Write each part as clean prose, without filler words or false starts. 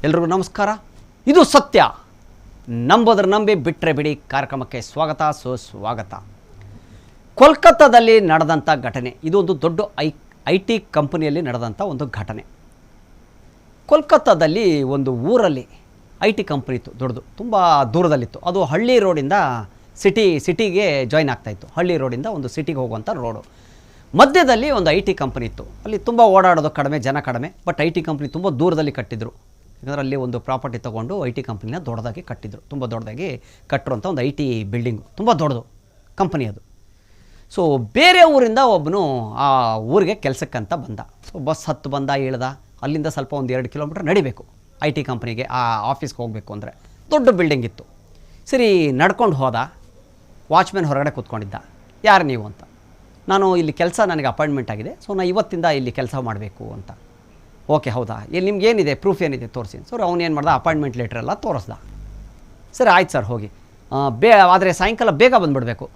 ಎಲ್ರಿಗೂ ನಮಸ್ಕಾರ. ಇದು ಸತ್ಯ ನಂಬೋದ್ರ ನಂಬಿ ಬಿಟ್ಟರೆ ಬಿಡಿ ಕಾರ್ಯಕ್ರಮಕ್ಕೆ ಸ್ವಾಗತ ಸುಸ್ವಾಗತ. ಕೋಲ್ಕತ್ತಾದಲ್ಲಿ ನಡೆದಂಥ ಘಟನೆ, ಇದು ಒಂದು ದೊಡ್ಡ ಐ ಟಿ ಕಂಪನಿಯಲ್ಲಿ ನಡೆದಂಥ ಒಂದು ಘಟನೆ. ಕೋಲ್ಕತ್ತಾದಲ್ಲಿ ಒಂದು ಊರಲ್ಲಿ ಐ ಟಿ ಕಂಪ್ನಿ ಇತ್ತು, ದೊಡ್ಡದು, ತುಂಬ ದೂರದಲ್ಲಿತ್ತು. ಅದು ಹಳ್ಳಿ ರೋಡಿಂದ ಸಿಟಿಗೆ ಜಾಯ್ನ್ ಆಗ್ತಾಯಿತ್ತು. ಹಳ್ಳಿ ರೋಡಿಂದ ಒಂದು ಸಿಟಿಗೆ ಹೋಗುವಂಥ ರೋಡು. ಮಧ್ಯದಲ್ಲಿ ಒಂದು ಐ ಟಿ ಕಂಪ್ನಿ ಇತ್ತು. ಅಲ್ಲಿ ತುಂಬ ಓಡಾಡೋದು ಕಡಿಮೆ, ಜನ ಕಡಿಮೆ. ಬಟ್ ಐ ಟಿ ಕಂಪ್ನಿ ತುಂಬ ದೂರದಲ್ಲಿ ಕಟ್ಟಿದ್ರು. ಯಾಕಂದರೆ ಅಲ್ಲಿ ಒಂದು ಪ್ರಾಪರ್ಟಿ ತೊಗೊಂಡು ಐ ಟಿ ಕಂಪ್ನಿನ ದೊಡ್ಡದಾಗಿ ಕಟ್ಟಿದ್ರು. ತುಂಬ ದೊಡ್ಡದಾಗಿ ಕಟ್ಟಿರುವಂಥ ಒಂದು ಐ ಟಿ ಬಿಲ್ಡಿಂಗು, ತುಂಬ ದೊಡ್ಡದು ಕಂಪನಿ ಅದು. ಸೊ ಬೇರೆ ಊರಿಂದ ಒಬ್ಬನು ಆ ಊರಿಗೆ ಕೆಲಸಕ್ಕಂತ ಬಂದ. ಸೊ ಬಸ್ ಹತ್ತು ಬಂದ, ಇಳ್ದ. ಅಲ್ಲಿಂದ ಸ್ವಲ್ಪ ಒಂದು 2 ಕಿಲೋಮೀಟ್ರ್ ನಡಿಬೇಕು ಐ ಟಿ ಕಂಪ್ನಿಗೆ, ಆ ಆಫೀಸ್ಗೆ ಹೋಗಬೇಕು ಅಂದರೆ. ದೊಡ್ಡ ಬಿಲ್ಡಿಂಗ್ ಇತ್ತು. ಸರಿ ನಡ್ಕೊಂಡು ಹೋದ. ವಾಚ್ಮ್ಯಾನ್ ಹೊರಗಡೆ ಕೂತ್ಕೊಂಡಿದ್ದ. ಯಾರು ನೀವು ಅಂತ. ನಾನು ಇಲ್ಲಿ ಕೆಲಸ, ನನಗೆ ಅಪಾಯಿಂಟ್ಮೆಂಟ್ ಆಗಿದೆ, ಸೊ ನಾನು ಇವತ್ತಿಂದ ಇಲ್ಲಿ ಕೆಲಸ ಮಾಡಬೇಕು ಅಂತ. ಓಕೆ, ಹೌದಾ, ಇಲ್ಲಿ ನಿಮ್ಗೆ ಏನಿದೆ, ಪ್ರೂಫ್ ಏನಿದೆ ತೋರಿಸಿ. ಸರ್ ಅವನು ಏನು ಮಾಡ್ದ, ಅಪಾಯಿಂಟ್ಮೆಂಟ್ ಲೆಟ್ರ್ ಎಲ್ಲ ತೋರಿಸ್ದ. ಸರಿ ಆಯ್ತು ಸರ್, ಹೋಗಿ ಆದರೆ ಸಾಯಂಕಾಲ ಬೇಗ ಬಂದುಬಿಡಬೇಕು.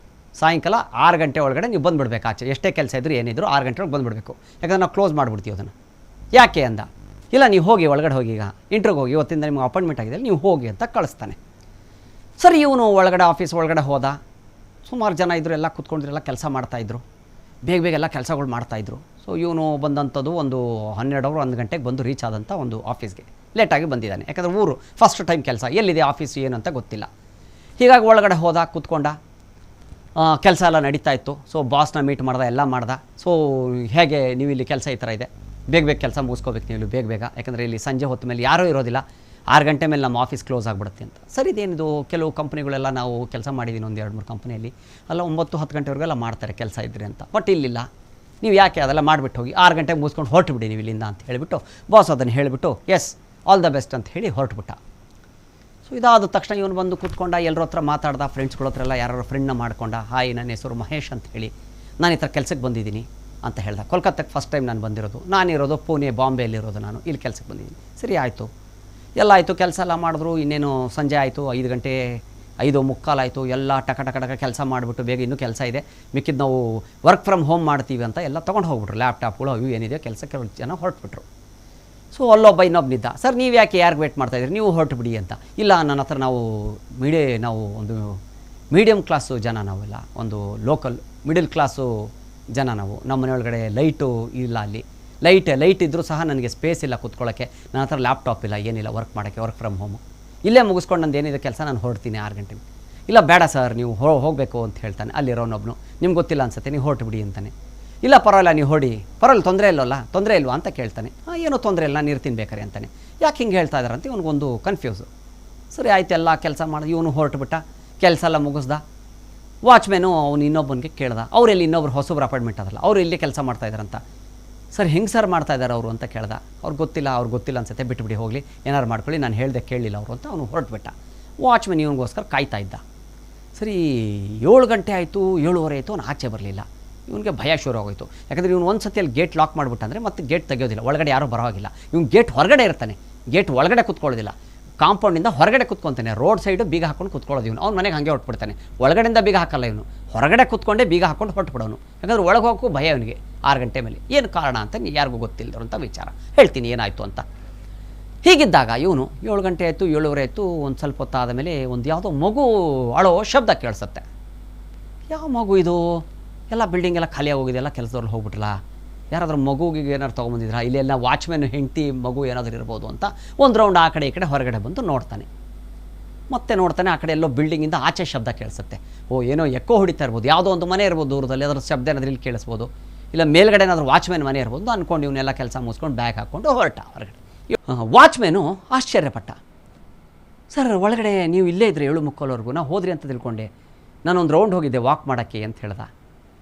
ಸಾಯಂಕಾಲ 6 ಗಂಟೆ ಒಳಗಡೆ ನೀವು ಬಂದುಬಿಡ್ಬೇಕು ಆಚೆ. ಎಷ್ಟೇ ಕೆಲಸ ಇದ್ದರೂ ಏನಿದ್ರು 6 ಗಂಟೆ ಒಳಗೆ ಬಂದುಬಿಡಬೇಕು. ಯಾಕಂದರೆ ನಾವು ಕ್ಲೋಸ್ ಮಾಡಿಬಿಡ್ತೀವಿ ಅದನ್ನು. ಯಾಕೆ ಅಂದ. ಇಲ್ಲ, ನೀವು ಹೋಗಿ ಒಳಗಡೆ ಹೋಗಿ, ಈಗ ಇಂಟ್ರ್ಯೂಗೆ ಹೋಗಿ, ಇವತ್ತಿಂದ ನಿಮ್ಗೆ ಅಪಾಯಿಂಟ್ಮೆಂಟ್ ಆಗಿದೆ, ನೀವು ಹೋಗಿ ಅಂತ ಕಳಿಸ್ತಾನೆ. ಸರಿ ಇವನು ಒಳಗಡೆ ಆಫೀಸ್ ಒಳಗಡೆ ಹೋದ. ಸುಮಾರು ಜನ ಇದ್ದರು, ಎಲ್ಲ ಕೂತ್ಕೊಂಡಿದ್ರು, ಎಲ್ಲ ಕೆಲಸ ಮಾಡ್ತಾಯಿದ್ರು. ಬೇಗ ಬೇಗ ಎಲ್ಲ ಕೆಲಸಗಳು ಮಾಡ್ತಾಯಿದ್ರು. ಸೊ ಇವನು ಬಂದಂಥದ್ದು ಒಂದು 12 ಅವರ್ 1 ಗಂಟೆಗೆ ಬಂದು ರೀಚ್ ಆದಂಥ ಒಂದು ಆಫೀಸ್ಗೆ ಲೇಟಾಗಿ ಬಂದಿದ್ದಾನೆ. ಯಾಕಂದರೆ ಊರು ಫಸ್ಟ್ ಟೈಮ್ ಕೆಲಸ, ಎಲ್ಲಿದೆ ಆಫೀಸ್ ಏನು ಅಂತ ಗೊತ್ತಿಲ್ಲ. ಹೀಗಾಗಿ ಒಳಗಡೆ ಹೋದ, ಕೂತ್ಕೊಂಡ. ಕೆಲಸ ಎಲ್ಲ ನಡೀತಾ ಇತ್ತು. ಸೊ ಬಾಸ್ನ ಮೀಟ್ ಮಾಡ್ದೆ, ಎಲ್ಲ ಮಾಡ್ದೆ. ಸೊ ಹೇಗೆ ನೀವು ಇಲ್ಲಿ ಕೆಲಸ ಈ ಥರ ಇದೆ, ಬೇಗ ಬೇಗ ಕೆಲಸ ಮುಗಿಸ್ಕೋಬೇಕು ನೀವು ಇಲ್ಲಿ ಬೇಗ ಬೇಗ, ಯಾಕಂದರೆ ಇಲ್ಲಿ ಸಂಜೆ ಹೊತ್ತು ಮೇಲೆ ಯಾರೂ ಇರೋದಿಲ್ಲ, 6 ಗಂಟೆ ಮೇಲೆ ನಮ್ಮ ಆಫೀಸ್ ಕ್ಲೋಸ್ ಆಗಿಬಿಡುತ್ತೆ ಅಂತ. ಸರಿ, ಇದೇನಿದು, ಕೆಲವು ಕಂಪ್ನಿಗಳೆಲ್ಲ ನಾವು ಕೆಲಸ ಮಾಡಿದ್ದೀನಿ ಒಂದು 2-3 ಕಂಪ್ನಿಯಲ್ಲಿ, ಅಲ್ಲ 9-10 ಗಂಟೆವರೆಗೆಲ್ಲ ಮಾಡ್ತಾರೆ ಕೆಲಸ ಇದ್ದರೆ ಅಂತ. ಬಟ್ ಇಲ್ಲಿಲ್ಲ, ನೀವು ಯಾಕೆ ಅದೆಲ್ಲ ಮಾಡಿಬಿಟ್ಟು ಹೋಗಿ 6 ಗಂಟೆಗೆ ಮುಗಿಸ್ಕೊಂಡು ಹೊರಟುಬಿಡಿ ನೀವು ಇಲ್ಲಿಂದ ಅಂತ ಹೇಳಿಬಿಟ್ಟು ಬಾಸ್ ಅದನ್ನು ಹೇಳಿಬಿಟ್ಟು ಎಸ್ ಆಲ್ ದ ಬೆಸ್ಟ್ ಅಂತ ಹೇಳಿ ಹೊರಟುಬಿಟ್ಟ. ಸೊ ಇದಾದ ತಕ್ಷಣ ಇವನು ಬಂದು ಕೂತ್ಕೊಂಡ, ಎಲ್ಲರ ಹತ್ರ ಮಾತಾಡ್ದ, ಫ್ರೆಂಡ್ಸ್ಗಳ ಹತ್ರ ಎಲ್ಲ ಯಾರು ಫ್ರೆಂಡ್ನ ಮಾಡ್ಕೊಂಡ. ಹಾಯ್, ನನ್ನ ಹೆಸರು ಮಹೇಶ್ ಅಂತ ಹೇಳಿ, ನಾನು ಈ ಥರ ಕೆಲಸಕ್ಕೆ ಬಂದಿದ್ದೀನಿ ಅಂತ ಹೇಳ್ದೆ. ಕೋಲ್ಕತ್ತಾಕ್ಕೆ ಫಸ್ಟ್ ಟೈಮ್ ನಾನು ಬಂದಿರೋದು, ನಾನಿರೋದು ಪುಣೆ ಬಾಂಬೆಯಲ್ಲಿರೋದು, ನಾನು ಇಲ್ಲಿ ಕೆಲಸಕ್ಕೆ ಬಂದಿದ್ದೀನಿ. ಸರಿ ಆಯಿತು, ಎಲ್ಲ ಆಯಿತು, ಕೆಲಸ ಎಲ್ಲ ಮಾಡಿದ್ರು. ಇನ್ನೇನು ಸಂಜೆ ಆಯಿತು, 5 ಗಂಟೆ 5:45 ಆಯಿತು. ಎಲ್ಲ ಟಕ ಟಕ ಟಕ ಕೆಲಸ ಮಾಡಿಬಿಟ್ಟು, ಬೇಗ ಇನ್ನೂ ಕೆಲಸ ಇದೆ, ಮಿಕ್ಕಿದ್ದು ನಾವು ವರ್ಕ್ ಫ್ರಮ್ ಹೋಮ್ ಮಾಡ್ತೀವಿ ಅಂತ ಎಲ್ಲ ತೊಗೊಂಡು ಹೋಗ್ಬಿಟ್ರು. ಲ್ಯಾಪ್ಟಾಪ್ಗಳು ಅವು ಏನಿದೆ ಕೆಲಸಕ್ಕೆ ಜನ ಹೊರಟುಬಿಟ್ರು. ಸೊ ಅಲ್ಲೊಬ್ಬ ಇನ್ನೊಬ್ಬನಿದ್ದ. ಸರ್ ನೀವು ಯಾಕೆ ಯಾರಿಗೆ ವೇಟ್ ಮಾಡ್ತಾಯಿದ್ರಿ, ನೀವು ಹೊರಟುಬಿಡಿ ಅಂತ. ಇಲ್ಲ, ನನ್ನ ಹತ್ರ ನಾವು ಒಂದು ಮೀಡಿಯಮ್ ಕ್ಲಾಸು ಜನ, ನಾವೆಲ್ಲ ಒಂದು ಲೋಕಲ್ ಮಿಡಲ್ ಕ್ಲಾಸು ಜನ ನಾವು. ನಮ್ಮ ಮನೆಯೊಳಗಡೆ ಲೈಟು ಇಲ್ಲ, ಅಲ್ಲಿ ಲೈಟ್ ಇದ್ದರೂ ಸಹ ನನಗೆ ಸ್ಪೇಸ್ ಇಲ್ಲ ಕೂತ್ಕೊಳ್ಳೋಕ್ಕೆ. ನನ್ನ ಹತ್ರ ಲ್ಯಾಪ್ಟಾಪ್ ಇಲ್ಲ, ಏನಿಲ್ಲ ವರ್ಕ್ ಮಾಡೋಕ್ಕೆ, ವರ್ಕ್ ಫ್ರಮ್ ಹೋಮು. ಇಲ್ಲೇ ಮುಗಿಸ್ಕೊಂಡು ನಂದು ಏನಿದೆ ಕೆಲಸ, ನಾನು ಹೊರಡ್ತೀನಿ 6 ಗಂಟೆಗೆ. ಇಲ್ಲ ಬೇಡ ಸರ್, ನೀವು ಹೋಗಬೇಕು ಅಂತ ಹೇಳ್ತಾನೆ ಅಲ್ಲಿರೋನೊಬ್ಬನು. ನಿಮ್ಗೆ ಗೊತ್ತಿಲ್ಲ ಅನ್ಸುತ್ತೆ, ನೀವು ಹೊರಟುಬಿಡಿ ಅಂತಾನೆ. ಇಲ್ಲ ಪರವಾಗಿಲ್ಲ, ನೀವು ಹೊಡಿ, ಪರವಾಗಿಲ್ಲ, ತೊಂದರೆ ಇಲ್ವಾ ಅಂತ ಕೇಳ್ತಾನೆ. ಏನೋ ತೊಂದರೆ ಇಲ್ಲ, ನೀರು ತಿನ್ಬೇಕಾರೆ ಅಂತಾನೆ. ಯಾಕೆ ಹಿಂಗೆ ಹೇಳ್ತಾ ಇದ್ದಾರೆ ಅಂತ ಇವನಿಗೊಂದು ಕನ್ಫ್ಯೂಸು. ಸರಿ ಆಯ್ತು, ಎಲ್ಲ ಕೆಲಸ ಮಾಡಿ ಇವನು ಹೊರಟುಬಿಟ್ಟ. ಕೆಲಸ ಎಲ್ಲ ಮುಗಿಸ್ದ. ವಾಚ್ಮ್ಯಾನು ಅವನು ಇನ್ನೊಬ್ಬನಿಗೆ ಕೇಳ್ದ, ಅವರೆಲ್ಲಿ ಇನ್ನೊಬ್ರು ಹೊಸಬ್ರು ಅಪಾಯಿಂಟ್ಮೆಂಟ್ ಅದಲ್ಲ, ಅವ್ರು ಇಲ್ಲಿ ಕೆಲಸ ಮಾಡ್ತಾಯಿದ್ದಾರಂತ. ಸರ್ ಹೆಂಗೆ ಸರ್ ಮಾಡ್ತಾಯಿದ್ದಾರೆ ಅವರು ಅಂತ ಕೇಳ್ದ. ಅವ್ರಿಗೆ ಗೊತ್ತಿಲ್ಲ ಅನ್ಸುತ್ತೆ, ಬಿಟ್ಟುಬಿಡಿ, ಹೋಗಲಿ, ಏನಾರು ಮಾಡ್ಕೊಳ್ಳಿ, ನಾನು ಹೇಳ್ದೆ ಕೇಳಲಿಲ್ಲ ಅವರು ಅಂತ ಅವನು ಹೊರಟುಬಿಟ್ಟ. ವಾಚ್ಮ್ಯಾನ್ ಇವನಿಗೋಸ್ಕರ ಕಾಯ್ತಾ ಇದ್ದ. ಸರಿ 7 ಗಂಟೆ ಆಯಿತು, 7:15 ಆಯಿತು, ಅವನು ಆಚೆ ಬರಲಿಲ್ಲ. ಇವನಿಗೆ ಭಯ ಶುರು ಆಗೋಯ್ತು. ಯಾಕಂದರೆ ಇವನು ಒಂದು ಸತಿ ಅಲ್ಲಿ ಗೇಟ್ ಲಾಕ್ ಮಾಡಿಬಿಟ್ಟಂದರೆ ಮತ್ತೆ ಗೇಟ್ ತೆಗೆಯೋದಿಲ್ಲ, ಒಳಗಡೆ ಯಾರೂ ಬರೋವಾಗಿಲ್ಲ. ಇವನು ಗೇಟ್ ಹೊರಗಡೆ ಇರ್ತಾನೆ, ಗೇಟ್ ಒಳಗಡೆ ಕೂತ್ಕೊಳ್ಳೋದಿಲ್ಲ, ಕಾಂಪೌಂಡಿಂದ ಹೊರಗಡೆ ಕೂತ್ಕೊತಾನೆ. ರೋಡ್ ಸೈಡು ಬೀಗ ಹಾಕ್ಕೊಂಡು ಕೂತ್ಕೊಳ್ಳೋದು ಇವನು. ಅವ್ನು ಮನೆಗೆ ಹಾಗೆ ಹೊರಟ್ಬಿಡ್ತಾನೆ, ಒಳಗಡೆಯಿಂದ ಬೀಗ ಹಾಕಲ್ಲ ಇವನು, ಹೊರಗಡೆ ಕೂತ್ಕೊಂಡೇ ಬೀಗ ಹಾಕ್ಕೊಂಡು ಹೊರಟ್ಬಿಡೋನು. ಯಾಕಂದರೆ ಒಳಗೆ ಹೋಗೋಕ್ಕೂ ಭಯ ಇವನಿಗೆ 6 ಗಂಟೆ ಮೇಲೆ. ಏನು ಕಾರಣ ಅಂತ ಯಾರಿಗೂ ಗೊತ್ತಿಲ್ಲದ್ರು ಅಂತ ವಿಚಾರ ಹೇಳ್ತೀನಿ ಏನಾಯಿತು ಅಂತ. ಹೀಗಿದ್ದಾಗ ಇವನು 7 ಗಂಟೆ ಆಯಿತು, 7:15 ಆಯಿತು. ಒಂದು ಸ್ವಲ್ಪ ಹೊತ್ತಾದ ಮೇಲೆ ಒಂದು ಯಾವುದೋ ಮಗು ಅಳೋ ಶಬ್ದ ಕೇಳಿಸುತ್ತೆ. ಯಾವ ಮಗು ಇದು, ಎಲ್ಲ ಬಿಲ್ಡಿಂಗ್ ಎಲ್ಲ ಖಾಲಿಯಾಗಿ ಹೋಗಿದೆ, ಎಲ್ಲ ಕೆಲಸದವ್ರು ಹೋಗ್ಬಿಟ್ರಲ್ಲ, ಯಾರಾದರೂ ಮಗುಗೆ ಏನಾದ್ರು ತೊಗೊಂಬಂದಿದ್ರಾ, ಇಲ್ಲೆಲ್ಲ ವಾಚ್ಮ್ಯಾನ್ ಹೆಂಡತಿ ಮಗು ಏನಾದರೂ ಇರ್ಬೋದು ಅಂತ ಒಂದು ರೌಂಡ್ ಆ ಕಡೆ ಈ ಕಡೆ ಹೊರಗಡೆ ಬಂದು ನೋಡ್ತಾನೆ. ಮತ್ತೆ ನೋಡ್ತಾನೆ, ಆ ಕಡೆ ಎಲ್ಲೋ ಬಿಲ್ಡಿಂಗಿಂದ ಆಚೆ ಶಬ್ದ ಕೇಳಿಸುತ್ತೆ. ಏನೋ ಎಕ್ಕೋ ಹೊಡಿತಾ ಇರ್ಬೋದು, ಯಾವುದೋ ಒಂದು ಮನೆ ಇರ್ಬೋದು ದೂರದಲ್ಲಿ, ಅದರ ಶಬ್ದ ಏನಾದರೂ ಇಲ್ಲಿ ಕೇಳಿಸ್ಬೋದು, ಇಲ್ಲ ಮೇಲ್ಗಡೆ ಏನಾದರೂ ವಾಚ್ಮ್ಯಾನ್ ಮನೆ ಇರ್ಬೋದು ಅಂದ್ಕೊಂಡು ಇವನ್ನೆಲ್ಲ ಕೆಲಸ ಮುಗಿಸ್ಕೊಂಡು ಬ್ಯಾಗ್ ಹಾಕ್ಕೊಂಡು ಹೊರಟ ಹೊರಗಡೆ. ವಾಚ್ಮ್ಯಾನು ಆಶ್ಚರ್ಯಪಟ್ಟ. ಸರ್ ಒಳಗಡೆ ನೀವು ಇಲ್ಲೇ ಇದ್ದರೆ 7:45ವರೆಗೂ, ನಾವು ಹೋದ್ರಿ ಅಂತ ತಿಳ್ಕೊಂಡೆ, ನಾನೊಂದು ರೌಂಡ್ ಹೋಗಿದ್ದೆ ವಾಕ್ ಮಾಡೋಕ್ಕೆ ಅಂತ ಹೇಳ್ದ.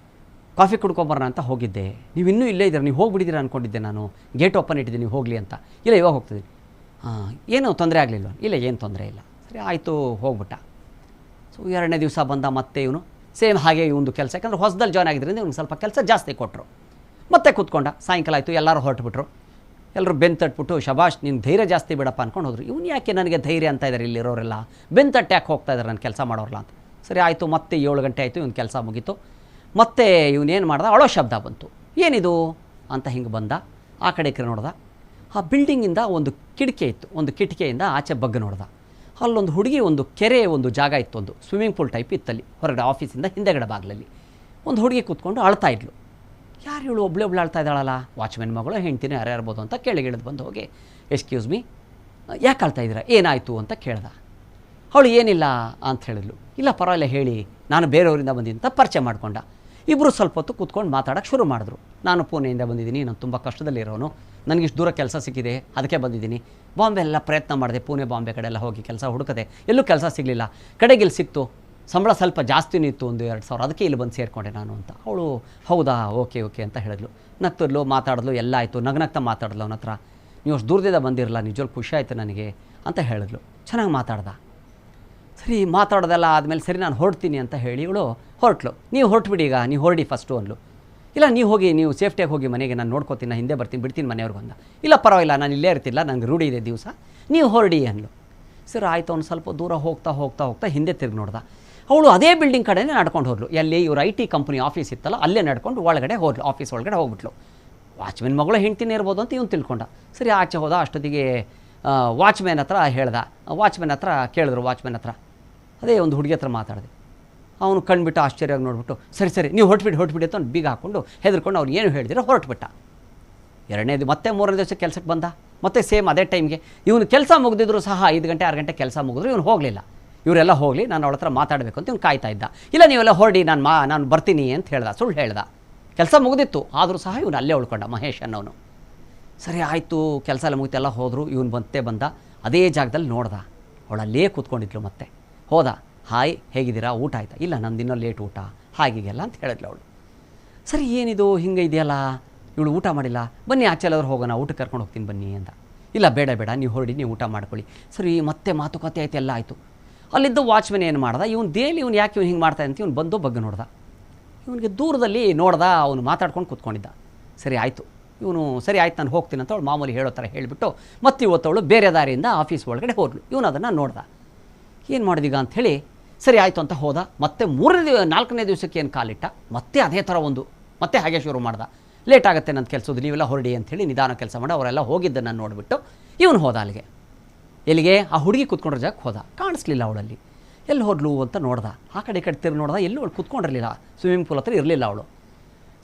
ಕಾಫಿ ಕುಡ್ಕೊಂಬರೋಣ ಅಂತ ಹೋಗಿದ್ದೆ, ನೀವು ಇನ್ನೂ ಇಲ್ಲೇ ಇದ್ದೀರ, ನೀವು ಹೋಗಿಬಿಟ್ಟಿದ್ದೀರ ಅಂದ್ಕೊಂಡಿದ್ದೆ, ನಾನು ಗೇಟ್ ಓಪನ್ ಇಟ್ಟಿದ್ದೆ, ನೀವು ಹೋಗಲಿ ಅಂತ. ಇಲ್ಲ ಇವಾಗ ಹೋಗ್ತಿದ್ದೀನಿ. ಏನೂ ತೊಂದರೆ ಆಗಲಿಲ್ವ? ಇಲ್ಲ, ಏನು ತೊಂದರೆ ಇಲ್ಲ. ಸರಿ ಆಯಿತು, ಹೋಗ್ಬಿಟ್ಟ. ಸೊ 2ನೇ ದಿವಸ ಬಂದ, ಮತ್ತೆ ಇವನು ಸೇಮ್ ಹಾಗೆ ಇವನು ಕೆಲಸ, ಯಾಕಂದರೆ ಹೊಸದಲ್ಲಿ ಜಾಯ್ನ್ ಆಗಿದ್ದರಿಂದ ಇವ್ನಿಗೆ ಸ್ವಲ್ಪ ಕೆಲಸ ಜಾಸ್ತಿ ಕೊಟ್ಟರು. ಮತ್ತೆ ಕೂತ್ಕೊಂಡ. ಸಾಯಂಕಾಲ ಆಯಿತು, ಎಲ್ಲರೂ ಹೊರಟುಬಿಟ್ರು. ಎಲ್ಲರೂ ಬೆನ್ನು ತಟ್ಬಿಟ್ಟು ಶಬಾಷ್, ನೀನು ಧೈರ್ಯ ಜಾಸ್ತಿ ಬಿಡಪ್ಪ ಅಂದ್ಕೊಂಡು ಹೋದ್ರು. ಇವನು ಯಾಕೆ ನನಗೆ ಧೈರ್ಯ ಅಂತ ಇದ್ದಾರೆ ಇಲ್ಲಿರೋರೆಲ್ಲ, ಬೆನ್ನು ತಟ್ಟು ಯಾಕೆ ಹೋಗ್ತಾ ಇದ್ದಾರೆ ನನ್ನ ಕೆಲಸ ಮಾಡೋರಲ್ಲ ಅಂತ. ಸರಿ ಆಯಿತು, ಮತ್ತೆ 7 ಗಂಟೆ ಆಯಿತು, ಇವನು ಕೆಲಸ ಮುಗೀತು. ಮತ್ತೆ ಇವನೇನು ಮಾಡ್ದ, ಅಳೋ ಶಬ್ದ ಬಂತು. ಏನಿದು ಅಂತ ಹಿಂಗೆ ಬಂದ. ಆ ಕಡೆ ನೋಡ್ದ. ಆ ಬಿಲ್ಡಿಂಗಿಂದ ಒಂದು ಕಿಟಕಿ ಇತ್ತು, ಒಂದು ಕಿಟಕಿಯಿಂದ ಆಚೆ ಬಗ್ಗ ನೋಡ್ದ. ಅಲ್ಲೊಂದು ಹುಡುಗಿ, ಒಂದು ಕೆರೆ, ಒಂದು ಜಾಗ ಇತ್ತು, ಒಂದು ಸ್ವಿಮ್ಮಿಂಗ್ ಪೂಲ್ ಟೈಪ್ ಇತ್ತಲ್ಲಿ ಹೊರಗಡೆ ಆಫೀಸಿಂದ ಹಿಂದೆಗಡೆ ಬಾಗಿಲಲ್ಲಿ ಒಂದು ಹುಡುಗಿ ಕೂತ್ಕೊಂಡು ಅಳ್ತಾ ಇದ್ಲು. ಯಾರು ಇವಳು ಒಬ್ಳೆ ಅಳ್ತಾ ಇದ್ದಾಳಲ್ಲ, ವಾಚ್ಮೆನ್ ಮಗಳು ಹೆಂಡ್ತಿನ ಯಾರು ಇರ್ಬೋದು ಅಂತ ಕೆಳಗಿಳಿದು ಬಂದು ಹೋಗಿ ಎಕ್ಸ್ಕ್ಯೂಸ್ ಮೀ ಯಾಕೆ ಅಳ್ತಾ ಇದ್ದೀರಾ, ಏನಾಯಿತು ಅಂತ ಕೇಳ್ದ. ಅವಳು ಏನಿಲ್ಲ ಅಂತ ಹೇಳಿದ್ಲು. ಇಲ್ಲ ಪರವಾಗಿಲ್ಲ ಹೇಳಿ, ನಾನು ಬೇರೆಯವರಿಂದ ಬಂದಿದ್ದ ಅಂತ ಪರಿಚಯ ಮಾಡ್ಕೊಂಡ. ಇಬ್ಬರು ಸ್ವಲ್ಪ ಹೊತ್ತು ಕೂತ್ಕೊಂಡು ಮಾತಾಡೋಕ್ಕೆ ಶುರು ಮಾಡಿದ್ರು. ನಾನು ಪುಣೆಯಿಂದ ಬಂದಿದ್ದೀನಿ, ನಾನು ತುಂಬ ಕಷ್ಟದಲ್ಲಿರೋನು, ನನಗಿಷ್ಟು ದೂರ ಕೆಲಸ ಸಿಕ್ಕಿದೆ, ಅದಕ್ಕೆ ಬಂದಿದ್ದೀನಿ. ಬಾಂಬೆ ಎಲ್ಲ ಪ್ರಯತ್ನ ಮಾಡಿದೆ, ಪುಣೆ ಬಾಂಬೆ ಕಡೆ ಎಲ್ಲ ಹೋಗಿ ಕೆಲಸ ಹುಡುಕದೆ, ಎಲ್ಲೂ ಕೆಲಸ ಸಿಗಲಿಲ್ಲ. ಕಡೆಗೆ ಇಲ್ಲಿ ಸಿಕ್ತು, ಸಂಬಳ ಸ್ವಲ್ಪ ಜಾಸ್ತಿನೂ ಇತ್ತು, 1,000-2,000, ಅದಕ್ಕೆ ಇಲ್ಲಿ ಬಂದು ಸೇರಿಕೊಂಡೆ ನಾನು ಅಂತ. ಅವಳು ಹೌದಾ, ಓಕೆ ಓಕೆ ಅಂತ ಹೇಳಿದ್ಲು. ನಗ್ತಿದ್ಲು, ಮಾತಾಡಿದ್ಲು, ಎಲ್ಲ ಆಯಿತು. ನಗ್ನಗ್ತಾ ಮಾತಾಡಿದ್ಲು. ಅವನ ಹತ್ರ ನೀವು ಅಷ್ಟು ದೂರದಿಂದ ಬಂದಿರಲ್ಲ, ನಿಜವಾಗ್ಲೂ ಖುಷಿ ಆಯಿತು ನನಗೆ ಅಂತ ಹೇಳಿದ್ಲು. ಚೆನ್ನಾಗಿ ಮಾತಾಡ್ದ. ಸರಿ ಮಾತಾಡೋದೆಲ್ಲ ಆದಮೇಲೆ ಸರಿ ನಾನು ಹೊರಡ್ತೀನಿ ಅಂತ ಹೇಳಿ ಇವಳು ಹೊರಟ್ಲು. ನೀವು ಹೊರಟ್ಬಿಡಿ, ಈಗ ನೀವು ಹೊರಡಿ ಫಸ್ಟು ಅಂದ್ಲು. ಇಲ್ಲ ನೀವು ಹೋಗಿ, ನೀವು ಸೇಫ್ಟಿಯಾಗಿ ಹೋಗಿ ಮನೆಗೆ, ನಾನು ನೋಡ್ಕೋತೀನಿ, ನಾನು ಹಿಂದೆ ಬರ್ತೀನಿ, ಬಿಡ್ತೀನಿ ಮನೆಯವ್ರಿಗೆ ಅಂದ. ಇಲ್ಲ ಪರವಾಗಿಲ್ಲ, ನಾನು ಇಲ್ಲೇ ಇರ್ತಿಲ್ಲ, ನನಗೆ ರೂಢಿ ಇದೆ ದಿವಸ, ನೀವು ಹೊರಡಿ ಅಂದ್ಲು. ಸರಿ ಆಯಿತು. ಅವ್ನು ಸ್ವಲ್ಪ ದೂರ ಹೋಗ್ತಾ ಹೋಗ್ತಾ ಹೋಗ್ತಾ ಹಿಂದೆ ತಿರುಗಿ ನೋಡ್ದ. ಅವಳು ಅದೇ ಬಿಲ್ಡಿಂಗ್ ಕಡೆನೇ ನಡ್ಕೊಂಡು ಹೋದ್ಲು. ಎಲ್ಲಿ ಇವ್ರು IT ಕಂಪ್ನಿ ಆಫೀಸ್ ಇತ್ತಲ್ಲ ಅಲ್ಲೇ ನಡ್ಕೊಂಡು ಒಳಗಡೆ ಹೋದ್ಲು, ಆಫೀಸ್ ಒಳಗಡೆ ಹೋಗ್ಬಿಟ್ಲು. ವಾಚ್ಮೆನ್ ಮಗಳು ಹೆಂಡ್ತಿನೇ ಇರ್ಬೋದು ಅಂತ ಇವನು ತಿಳ್ಕೊಂಡ. ಸರಿ ಆಚೆ ಹೋದ. ಅಷ್ಟೊತ್ತಿಗೆ ವಾಚ್ಮೆನ್ ಹತ್ರ ಹೇಳ್ದ. ವಾಚ್ಮೆನ್ ಹತ್ರ ಕೇಳಿದ್ರು, ವಾಚ್ಮೆನ್ ಹತ್ರ ಅದೇ ಒಂದು ಹುಡುಗಿ ಹತ್ರ ಮಾತಾಡಿದೆ. ಅವನು ಕಣ್ಬಿಟ್ಟು ಆಶ್ಚರ್ಯವಾಗಿ ನೋಡ್ಬಿಟ್ಟು ಸರಿ ಸರಿ ನೀವು ಹೊರಟ್ಬಿಡಿ ಅಂತ ಅವ್ನು ಬೀಗ ಹಾಕ್ಕೊಂಡು ಹೆದರ್ಕೊಂಡು ಅವ್ನು ಏನು ಹೇಳಿದಿರೋ ಹೊರಟ್ಬಿಟ್ಟ. ಮತ್ತೆ 3ನೇ ದಿವಸ ಕೆಲಸಕ್ಕೆ ಬಂದ. ಮತ್ತೆ ಸೇಮ್ ಅದೇ ಟೈಮ್ಗೆ ಇವನು ಕೆಲಸ ಮುಗಿದಿದ್ರು ಸಹ 5 ಗಂಟೆ 6 ಗಂಟೆ ಕೆಲಸ ಮುಗಿದ್ರು ಇವನು ಹೋಗಲಿಲ್ಲ. ಇವರೆಲ್ಲ ಹೋಗಲಿ, ನಾನು ಅವಳ ಹತ್ರ ಮಾತಾಡಬೇಕು ಅಂತ ಇವ್ನು ಕಾಯ್ತಾ ಇದ್ದ. ಇಲ್ಲ ನೀವೆಲ್ಲ ಹೊರಡಿ, ನಾನು ಬರ್ತೀನಿ ಅಂತ ಹೇಳ್ದ, ಸುಳ್ಳು ಹೇಳ್ದ. ಕೆಲಸ ಮುಗಿದಿತ್ತು, ಆದರೂ ಸಹ ಇವನು ಅಲ್ಲೇ ಉಳ್ಕೊಂಡ, ಮಹೇಶ್ ಅನ್ನೋನು. ಸರಿ ಆಯಿತು, ಕೆಲಸ ಎಲ್ಲ ಮುಗಿತೆಲ್ಲ ಹೋದರು. ಇವನು ಬಂದ ಅದೇ ಜಾಗದಲ್ಲಿ ನೋಡ್ದ. ಅವಳು ಅಲ್ಲೇ ಕೂತ್ಕೊಂಡಿದ್ಲು. ಮತ್ತೆ ಹೋದ. ಹಾಯ್ ಹೇಗಿದ್ದೀರಾ, ಊಟ ಆಯ್ತಾ? ಇಲ್ಲ ನಂದು ಇನ್ನೂ ಲೇಟ್ ಊಟ, ಹಾಗೀಗೆಲ್ಲ ಅಂತ ಹೇಳಿದ್ಲು ಅವಳು. ಸರಿ ಏನಿದು ಹಿಂಗೆ ಇದೆಯಲ್ಲ, ಇವಳು ಊಟ ಮಾಡಿಲ್ಲ, ಬನ್ನಿ ಆಚೆಲ್ಲಾದ್ರೂ ಹೋಗೋಣ, ಊಟಕ್ಕೆ ಕರ್ಕೊಂಡು ಹೋಗ್ತೀನಿ ಬನ್ನಿ ಅಂದ. ಇಲ್ಲ ಬೇಡ ನೀವು ಹೊರಡಿ, ನೀವು ಊಟ ಮಾಡ್ಕೊಳ್ಳಿ. ಸರಿ ಮತ್ತೆ ಮಾತುಕತೆ ಆಯ್ತು, ಎಲ್ಲ ಆಯಿತು. ಅಲ್ಲಿದ್ದ ವಾಚ್ಮೆನ್ ಏನು ಮಾಡ್ದ, ಇವನು ದೇಲಿ ಇವನು ಯಾಕೆ ಇವ್ನು ಹಿಂಗೆ ಮಾಡ್ತಾನೆ ಅಂತ ಇವನು ಬಂದು ಬಗ್ಗೆ ನೋಡ್ದ. ಇವನಿಗೆ ದೂರದಲ್ಲಿ ನೋಡ್ದ, ಅವನು ಮಾತಾಡ್ಕೊಂಡು ಕೂತ್ಕೊಂಡಿದ್ದ. ಸರಿ ಆಯಿತು, ಇವನು ಸರಿ ಆಯ್ತು ನಾನು ಹೋಗ್ತೀನಿ ಅಂತ ಅವಳು ಮಾಮೂಲಿ ಹೇಳೋ ಥರ ಹೇಳಿಬಿಟ್ಟು ಮತ್ತೆ ಇವತ್ತವಳು ಬೇರೆ ದಾರಿಯಿಂದ ಆಫೀಸ್ ಒಳಗಡೆ ಹೋದ್ಲು. ಇವನು ಅದನ್ನು ನೋಡ್ದ. ಏನು ಮಾಡಿದೀಗ ಅಂಥೇಳಿ ಸರಿ ಆಯಿತು ಅಂತ ಹೋದ. ಮತ್ತೆ 4ನೇ ದಿವಸಕ್ಕೆ ಏನು ಕಾಲಿಟ್ಟ, ಮತ್ತೆ ಅದೇ ಥರ ಮತ್ತೆ ಹಾಗೆ ಶುರು ಮಾಡ್ದ. ಲೇಟ್ ಆಗುತ್ತೆ ನನ್ನ ಕೆಲಸದ್ದು, ನೀವೆಲ್ಲ ಹೊರಡಿ ಅಂಥೇಳಿ ನಿಧಾನ ಕೆಲಸ ಮಾಡಿ ಅವರೆಲ್ಲ ಹೋಗಿದ್ದನ್ನು ನೋಡಿಬಿಟ್ಟು ಇವನು ಹೋದ ಅಲ್ಲಿಗೆ. ಎಲ್ಲಿಗೆ? ಆ ಹುಡುಗಿ ಕೂತ್ಕೊಂಡಿರೋ ಜಾಗಕ್ಕೆ ಹೋದ. ಕಾಣಿಸ್ಲಿಲ್ಲ ಅವಳಲ್ಲಿ. ಎಲ್ಲಿ ಹೋದ್ಲು ಅಂತ ನೋಡ್ದ. ಆ ಕಡೆ ಈ ಕಡೆ ತಿರುಗಿ ನೋಡ್ದ, ಎಲ್ಲೂ ಅವಳು ಕೂತ್ಕೊಂಡಿರಲಿಲ್ಲ, ಸ್ವಿಮ್ಮಿಂಗ್ ಪೂಲ್ ಹತ್ರ ಇರಲಿಲ್ಲ ಅವಳು.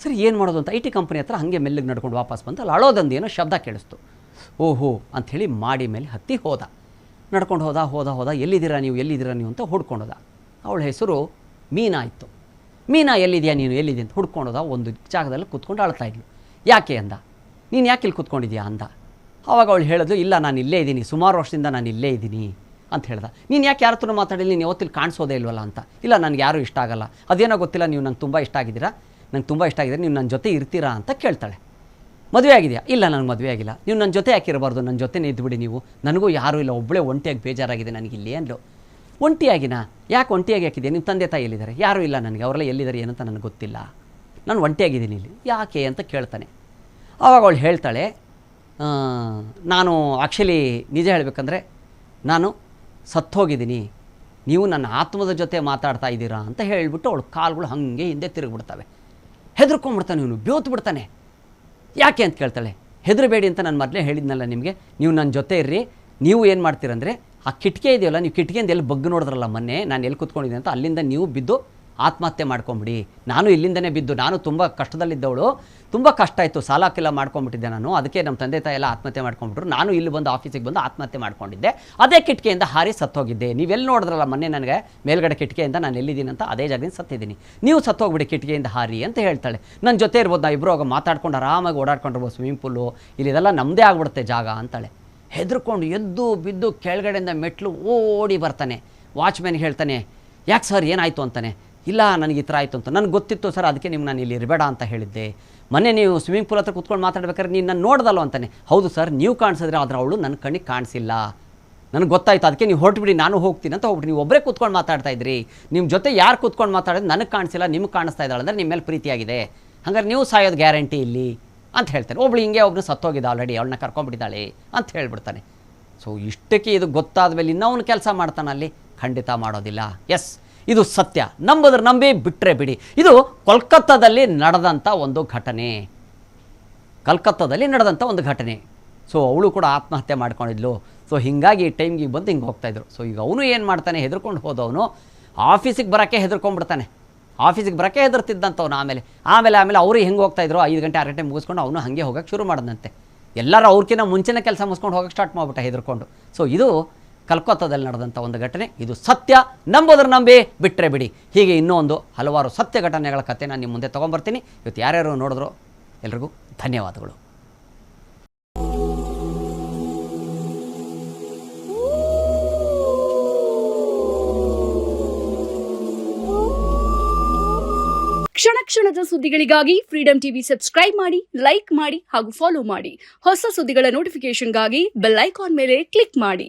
ಸರಿ ಏನು ಮಾಡೋದು ಅಂತ IT ಕಂಪ್ನಿ ಹತ್ರ ಹಾಗೆ ಮೆಲ್ಲಿಗೆ ನಡ್ಕೊಂಡು ವಾಪಸ್ ಬಂದು ಅಲ್ಲಿ ಅಳೋದೊಂದು ಏನೋ ಶಬ್ದ ಕೇಳಿಸ್ತು. ಓಹೋ ಅಂಥೇಳಿ ಮಾಡಿ ಮೇಲೆ ಹತ್ತಿ ಹೋದ. ನಡ್ಕೊಂಡು ಹೋದ. ಎಲ್ಲಿದ್ದೀರಾ ನೀವು ಅಂತ ಹುಡ್ಕೊಂಡೋದ. ಅವಳ ಹೆಸರು ಮೀನಾ ಇತ್ತು. ಮೀನಾ ಎಲ್ಲಿದೆಯಾ ನೀನು, ಎಲ್ಲಿದೆ ಅಂತ ಹುಡ್ಕೊಂಡೋದ. ಒಂದು ಜಾಗದಲ್ಲಿ ಕೂತ್ಕೊಂಡು ಅಳ್ತಾ ಇದ್ಲು. ಯಾಕೆ ಅಂದ. ನೀನು ಯಾಕೆ ಇಲ್ಲಿ ಕೂತ್ಕೊಂಡಿದ್ಯಾ ಅಂದ. ಆವಾಗ ಅವಳು ಹೇಳಿದ್ಲು, ಇಲ್ಲ ನಾನು ಇಲ್ಲೇ ಇದ್ದೀನಿ, ಸುಮಾರು ವರ್ಷದಿಂದ ನಾನು ಇಲ್ಲೇ ಇದ್ದೀನಿ ಅಂತ ಹೇಳ್ದ. ನೀನು ಯಾಕೆ ಯಾರ ಹತ್ರ ಮಾತಾಡಿಲ್ಲ, ನೀನು ಯಾವತ್ತಿಲ್ಲಿ ಕಾಣಿಸೋದೇ ಇಲ್ವಲ್ಲ ಅಂತ. ಇಲ್ಲ ನನಗೆ ಯಾರೂ ಇಷ್ಟ ಆಗಲ್ಲ, ಅದೇನೋ ಗೊತ್ತಿಲ್ಲ, ನೀವು ನಂಗೆ ತುಂಬ ಇಷ್ಟ ಆಗಿದ್ದೀರಾ, ನೀವು ನನ್ನ ಜೊತೆ ಇರ್ತೀರಾ ಅಂತ ಕೇಳ್ತಾಳೆ. ಮದುವೆ ಆಗಿದೆಯಾ? ಇಲ್ಲ ನನಗೆ ಮದುವೆ ಆಗಿಲ್ಲ. ನೀವು ನನ್ನ ಜೊತೆ ಯಾಕೆ ಇರಬಾರ್ದು, ನನ್ನ ಜೊತೆನೇ ಇದ್ದುಬಿಡಿ ನೀವು, ನನಗೂ ಯಾರೂ ಇಲ್ಲ, ಒಬ್ಬಳೇ ಒಂಟಿಯಾಗಿ ಬೇಜಾರಾಗಿದೆ ನನಗಿಲ್ಲಿ ಅಂದ್ಲು. ಒಂಟಿಯಾಗಿನಾ? ಯಾಕೆ ಒಂಟಿಯಾಗಿ ಹಾಕಿದೆ? ನಿಮ್ಮ ತಂದೆ ತಾಯಿ ಎಲ್ಲಿದ್ದಾರೆ? ಯಾರೂ ಇಲ್ಲ ನನಗೆ, ಅವರೆಲ್ಲ ಎಲ್ಲಿದ್ದಾರೆ ಏನಂತ ನನಗೆ ಗೊತ್ತಿಲ್ಲ, ನಾನು ಒಂಟಿಯಾಗಿದ್ದೀನಿ ಇಲ್ಲಿ. ಯಾಕೆ ಅಂತ ಕೇಳ್ತಾನೆ. ಆವಾಗ ಅವಳು ಹೇಳ್ತಾಳೆ, ನಾನು ಆ್ಯಕ್ಚುಲಿ ನಿಜ ಹೇಳಬೇಕಂದ್ರೆ ನಾನು ಸತ್ತೋಗಿದ್ದೀನಿ, ನೀವು ನನ್ನ ಆತ್ಮದ ಜೊತೆ ಮಾತಾಡ್ತಾ ಇದ್ದೀರಾ ಅಂತ ಹೇಳಿಬಿಟ್ಟು ಅವಳು ಕಾಲುಗಳು ಹಾಗೆ ಹಿಂದೆ ತಿರುಗಿಬಿಡ್ತವೆ. ಹೆದರ್ಕೊಂಡ್ಬಿಡ್ತಾನೆ ಇವನು, ಬೇವತ್ತು ಬಿಡ್ತಾನೆ. ಯಾಕೆ ಅಂತ ಕೇಳ್ತಾಳೆ. ಹೆದರಬೇಡಿ ಅಂತ ನಾನು ಮೊದಲೇ ಹೇಳಿದ್ನಲ್ಲ ನಿಮಗೆ, ನೀವು ನನ್ನ ಜೊತೆ ಇರ್ರಿ. ನೀವು ಏನು ಮಾಡ್ತೀರಂದರೆ ಆ ಕಿಟಕಿ ಇದೆಯಲ್ಲ, ನೀವು ಕಿಟಕಿಯಿಂದ ಎಲ್ಲಿ ಬಗ್ಗಿ ನೋಡಿದ್ರಲ್ಲ ಮೊನ್ನೆ ನಾನು ಎಲ್ಲಿ ಕೂತ್ಕೊಂಡಿದ್ದೀನಿ ಅಂತ, ಅಲ್ಲಿಂದ ನೀವು ಬಿದ್ದು ಆತ್ಮಹತ್ಯೆ ಮಾಡ್ಕೊಂಬಿಡಿ. ನಾನು ಇಲ್ಲಿಂದನೇ ಬಿದ್ದು, ನಾನು ತುಂಬ ಕಷ್ಟದಲ್ಲಿದ್ದವಳು, ತುಂಬ ಕಷ್ಟ ಆಯಿತು, ಸಾಲ ಕೆಲ ಮಾಡ್ಕೊಂಬಿಟ್ಟಿದ್ದೆ ನಾನು, ಅದಕ್ಕೆ ನಮ್ಮ ತಂದೆ ತಾಯಿ ಎಲ್ಲ ಆತ್ಮಹತ್ಯೆ ಮಾಡ್ಕೊಂಬಿಟ್ರು. ನಾನು ಇಲ್ಲಿ ಬಂದು ಆಫೀಸಿಗೆ ಬಂದು ಆತ್ಮಹತ್ಯೆ ಮಾಡ್ಕೊಂಡಿದ್ದೆ, ಅದೇ ಕಿಟಕಿಯಿಂದ ಹಾರಿ ಸತ್ತೋಗಿದ್ದೆ. ನೀವೆಲ್ಲಿ ನೋಡಿದ್ರಲ್ಲ ಮೊನ್ನೆ ನನಗೆ ಮೇಲ್ಗಡೆ ಕಿಟಕಿಯಿಂದ ನಾನು ಎಲ್ಲಿದ್ದೀನಿ ಅಂತ, ಅದೇ ಜಾಗದಿಂದ ಸತ್ತಿದ್ದೀನಿ, ನೀವು ಸತ್ತೋಗ್ಬಿಡಿ ಕಿಟಕಿಯಿಂದ ಹಾರಿ ಅಂತ ಹೇಳ್ತಾಳೆ. ನನ್ನ ಜೊತೆ ಇರ್ಬೋದು, ನಾವು ಇಬ್ಬರು ಹೋಗಿ ಮಾತಾಡ್ಕೊಂಡು ಆರಾಮಾಗಿ ಓಡಾಡ್ಕೊಂಡಿರ್ಬೋದು, ಸ್ವಿಮ್ಮಿಂಗ್ ಪೂಲು ಇಲ್ಲಿ ಇದೆಲ್ಲ ನಮ್ಮದೇ ಆಗ್ಬಿಡುತ್ತೆ ಜಾಗ ಅಂತಾಳೆ. ಹೆದರ್ಕೊಂಡು ಎದ್ದು ಬಿದ್ದು ಕೆಳಗಡೆಯಿಂದ ಮೆಟ್ಲು ಓಡಿ ಬರ್ತಾನೆ. ವಾಚ್ಮ್ಯಾನ್ಗೆ ಹೇಳ್ತಾನೆ, ಯಾಕೆ ಸರ್ ಏನಾಯಿತು ಅಂತಾನೆ. ಇಲ್ಲ ನನಗೆ ಈ ಥರ ಆಯಿತು ಅಂತ, ನನಗೆ ಗೊತ್ತಿತ್ತು ಸರ್, ಅದಕ್ಕೆ ನಿಮ್ಗೆ ನಾನು ಇಲ್ಲಿ ಇರಬೇಡ ಅಂತ ಹೇಳಿದ್ದೆ. ಮೊನ್ನೆ ನೀವು ಸ್ವಿಮ್ಮಿಂಗ್ ಪೂಲ್ ಹತ್ರ ಕೂತ್ಕೊಂಡು ಮಾತಾಡ್ಬೇಕಾದ್ರೆ ನೀನು ನಾನು ನೋಡ್ದಲ್ಲ ಅಂತಾನೆ. ಹೌದು ಸರ್, ನೀವು ಕಾಣಿಸಿದ್ರೆ ಆದರೆ ಅವಳು ನನ್ನ ಕಣ್ಣಿಗೆ ಕಾಣಿಸಿಲ್ಲ, ನನಗೆ ಗೊತ್ತಾಯಿತು, ಅದಕ್ಕೆ ನೀವು ಹೊರಟ್ಬಿಡಿ ನಾನು ಹೋಗ್ತೀನಿ ಅಂತ ಹೋಗ್ಬಿಟ್ಟು ನೀವು ಒಬ್ಬರೇ ಕೂತ್ಕೊಂಡು ಮಾತಾಡ್ತಾ ಇದ್ರಿ, ನಿಮ್ಮ ಜೊತೆ ಯಾರು ಕೂತ್ಕೊಂಡು ಮಾತಾಡೋದು ನನಗೆ ಕಾಣಿಸಿಲ್ಲ, ನಿಮ್ಗೆ ಕಾಣಿಸ್ತಾ ಇದ್ದಾಳೆ ಅಂದರೆ ನಿಮ್ಮ ಮೇಲೆ ಪ್ರೀತಿಯಾಗಿದೆ, ಹಾಗಾದ್ರೆ ನೀವು ಸಾಯೋದು ಗ್ಯಾರಂಟಿ ಇಲ್ಲಿ ಅಂತ ಹೇಳ್ತಾನೆ. ಒಬ್ಳು ಹಿಂಗೆ ಒಬ್ಬನು ಸತ್ತೋಗಿದ್ದ ಆಲ್ರೆಡಿ, ಅವಳನ್ನ ಕರ್ಕೊಂಡ್ಬಿಟ್ಟಿದ್ದಾಳೆ ಅಂತ ಹೇಳ್ಬಿಡ್ತಾನೆ. ಸೊ ಇಷ್ಟಕ್ಕೆ ಇದು ಗೊತ್ತಾದ ಮೇಲೆ ಇನ್ನವನು ಕೆಲಸ ಮಾಡ್ತಾನಲ್ಲಿ, ಖಂಡಿತ ಮಾಡೋದಿಲ್ಲ. ಎಸ್, ಇದು ಸತ್ಯ, ನಂಬಿದ್ರೆ ನಂಬಿ, ಬಿಟ್ಟರೆ ಬಿಡಿ. ಇದು ಕೋಲ್ಕತ್ತಾದಲ್ಲಿ ನಡೆದಂಥ ಒಂದು ಘಟನೆ. ಸೊ ಅವಳು ಕೂಡ ಆತ್ಮಹತ್ಯೆ ಮಾಡ್ಕೊಂಡಿದ್ಲು. ಸೊ ಹೀಗಾಗಿ ಟೈಮ್ಗೆ ಬಂದು ಹಿಂಗೆ ಹೋಗ್ತಾಯಿದ್ರು. ಸೊ ಈಗ ಅವನು ಏನು ಮಾಡ್ತಾನೆ, ಹೆದರ್ಕೊಂಡು ಹೋದವನು ಆಫೀಸಿಗೆ ಬರೋಕ್ಕೆ ಹೆದರ್ಕೊಂಡ್ಬಿಡ್ತಾನೆ. ಆಫೀಸಿಗೆ ಬರೋಕ್ಕೆ ಹೆದರ್ತಿದ್ದಂಥವ್ನು. ಆಮೇಲೆ ಅವರು ಹೆಂಗೆ ಹೋಗ್ತಾಯಿದ್ರು, 5 ಗಂಟೆ 6 ಗಂಟೆ ಮುಗಿಸ್ಕೊಂಡು ಅವನು ಹಾಗೆ ಹೋಗೋಕ್ಕೆ ಶುರು ಮಾಡಿದಂತೆ. ಎಲ್ಲರೂ ಅವ್ರಿಗಿಂತ ಮುಂಚೆನೇ ಕೆಲಸ ಮುಗಿಸ್ಕೊಂಡು ಹೋಗೋಕ್ಕೆ ಸ್ಟಾರ್ಟ್ ಮಾಡಿಬಿಟ್ಟ ಹೆದರ್ಕೊಂಡು. ಸೊ ಇದು ಕಲ್ಕತ್ತಾದಲ್ಲಿ ನಡೆದಂಥ ಒಂದು ಘಟನೆ. ಇದು ಸತ್ಯ, ನಂಬೋದ್ರ ನಂಬಿ, ಬಿಟ್ಟರೆ ಬಿಡಿ. ಹೀಗೆ ಇನ್ನೂ ಒಂದು ಹಲವಾರು ಸತ್ಯ ಘಟನೆಗಳ ಕಥೆ ನಾನು ನಿಮ್ಮ ಮುಂದೆ ತೊಗೊಂಬರ್ತೀನಿ. ಇವತ್ತು ಯಾರ್ಯಾರು ನೋಡಿದ್ರು ಎಲ್ರಿಗೂ ಧನ್ಯವಾದಗಳು. ಕ್ಷಣ ಕ್ಷಣದ ಸುದ್ದಿಗಳಿಗಾಗಿ ಫ್ರೀಡಂ ಟಿವಿ ಸಬ್ಸ್ಕ್ರೈಬ್ ಮಾಡಿ, ಲೈಕ್ ಮಾಡಿ ಹಾಗೂ ಫಾಲೋ ಮಾಡಿ. ಹೊಸ ಸುದ್ದಿಗಳ ನೋಟಿಫಿಕೇಶನ್ಗಾಗಿ ಬೆಲ್ ಐಕಾನ್ ಮೇಲೆ ಕ್ಲಿಕ್ ಮಾಡಿ.